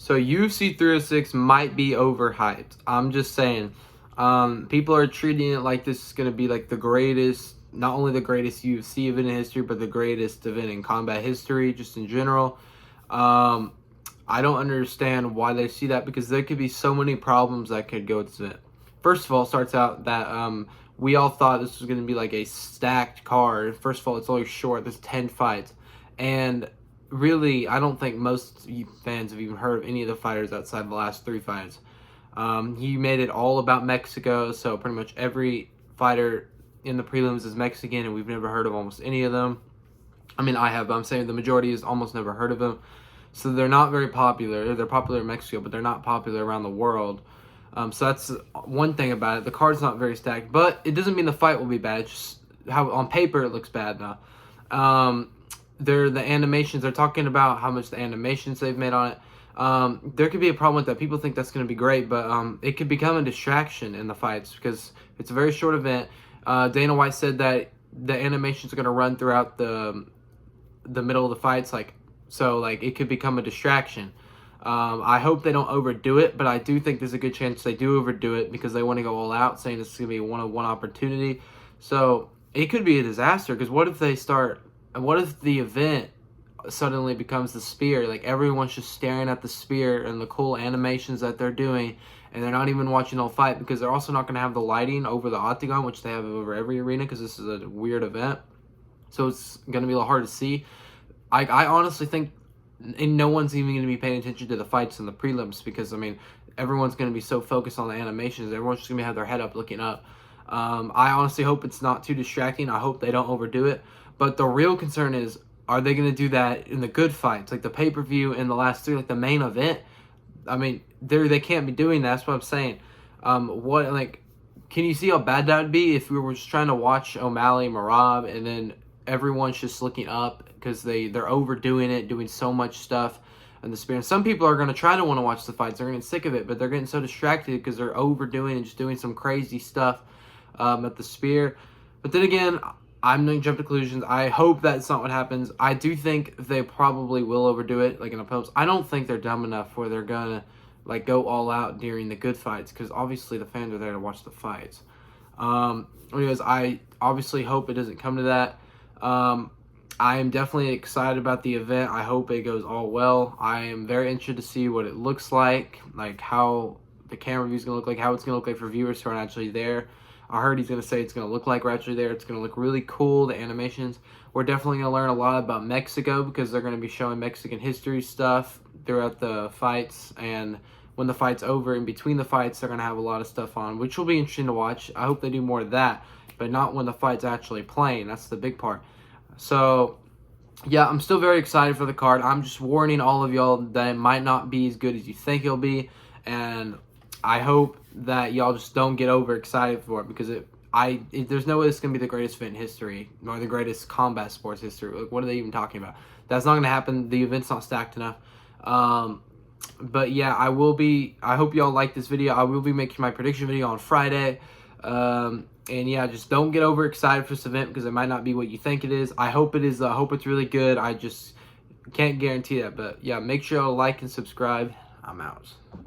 So UFC 306 might be overhyped. I'm just saying. People are treating it like this is going to be like the greatest, not only the greatest UFC event in history, but the greatest event in combat history, just in general. Um, I don't understand why they see that, because there could be so many problems that could go with this event. First of all, it starts out that we all thought this was going to be like a stacked card. First of all, it's only short. There's 10 fights. And really, I don't think most fans have even heard of any of the fighters outside the last 3 fights. He made it all about Mexico, so pretty much every fighter in the prelims is Mexican, and we've never heard of almost any of them. I mean, I have, but I'm saying the majority has almost never heard of them. So they're not very popular. They're popular in Mexico, but they're not popular around the world. So that's one thing about it. The card's not very stacked, but it doesn't mean the fight will be bad. It's just how on paper it looks bad now. The animations, they're talking about how much the animations they've made on it. There could be a problem with that. People think that's going to be great, but it could become a distraction in the fights because it's a very short event. Dana White said that the animations are going to run throughout the middle of the fights, so it could become a distraction. I hope they don't overdo it, but I do think there's a good chance they do overdo it because they want to go all out, saying this is going to be a one-on-one opportunity. So it could be a disaster, because what if the event suddenly becomes the spear? Like, everyone's just staring at the spear and the cool animations that they're doing, and they're not even watching the whole fight, because they're also not going to have the lighting over the octagon, which they have over every arena, because this is a weird event. So it's going to be a little hard to see. I honestly think no one's even going to be paying attention to the fights in the prelims, because, I mean, everyone's going to be so focused on the animations. Everyone's just going to have their head up looking up. I honestly hope it's not too distracting. I hope they don't overdo it. But the real concern is, are they going to do that in the good fights, like the pay-per-view and the last 3, like the main event? I mean, they can't be doing that. That's what I'm saying. Can you see how bad that would be if we were just trying to watch O'Malley, Marab, and then everyone's just looking up because they're overdoing it, doing so much stuff in the spear. And some people are going to try to want to watch the fights. They're going to get sick of it, but they're getting so distracted because they're overdoing and just doing some crazy stuff at the spear. But then again, I'm going to jump to conclusions. I hope that's not what happens. I do think they probably will overdo it, like in the post. I don't think they're dumb enough where they're going to go all out during the good fights, because obviously the fans are there to watch the fights. Anyways, I obviously hope it doesn't come to that. I am definitely excited about the event. I hope it goes all well. I am very interested to see what it looks like how the camera view is going to look like, how it's going to look like for viewers who aren't actually there. I heard he's going to say it's going to look like we're actually there. It's going to look really cool, the animations. We're definitely going to learn a lot about Mexico, because they're going to be showing Mexican history stuff throughout the fights. And when the fight's over, in between the fights, they're going to have a lot of stuff on, which will be interesting to watch. I hope they do more of that, but not when the fight's actually playing. That's the big part. So, yeah, I'm still very excited for the card. I'm just warning all of y'all that it might not be as good as you think it'll be, and I hope that y'all just don't get overexcited for it, because there's no way it's going to be the greatest event in history, nor the greatest combat sports history. Like, what are they even talking about? That's not going to happen. The event's not stacked enough. But yeah, I hope y'all like this video. I will be making my prediction video on Friday. And yeah, just don't get overexcited for this event, because it might not be what you think it is. I hope it is. I hope it's really good. I just can't guarantee that. But yeah, make sure y'all like and subscribe. I'm out.